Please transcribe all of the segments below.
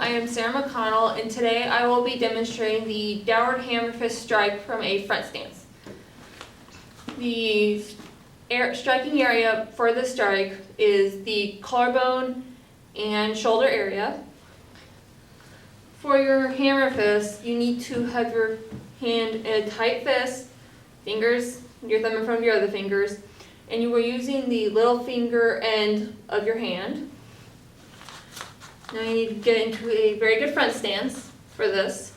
I am Sarah McConnell, and today I will be demonstrating the Downward Hammerfist Strike from a front stance. The striking area for the strike is the collarbone and shoulder area. For your hammer fist, you need to have your hand in a tight fist, fingers, your thumb in front of your other fingers, and you are using the little finger end of your hand. Now you need to get into a very good front stance for this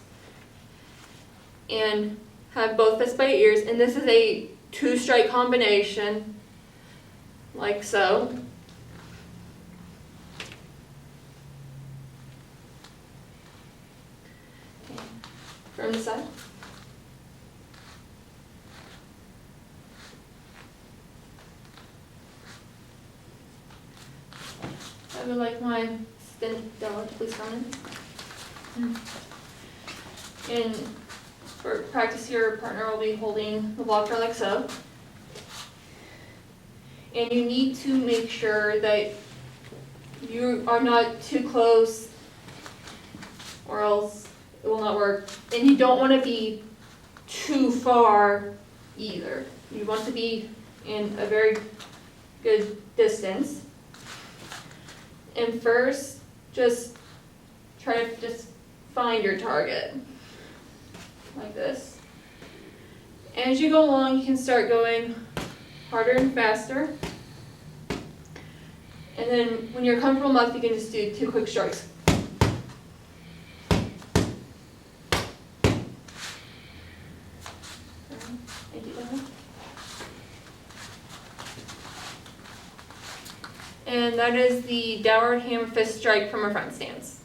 and have both fists by your ears, and this is a 2-strike combination like so. Okay. From the side. I would like my dog to please come in. And for practice, your partner will be holding the blocker like so. And you need to make sure that you are not too close or else it will not work. And you don't want to be too far either. You want to be in a very good distance. And first, just try to find your target, like this. And as you go along, you can start going harder and faster. And then when you're comfortable enough, you can just do 2 quick strikes. Thank you, Donna. And that is the Downward Hammerfist Strike from a front stance.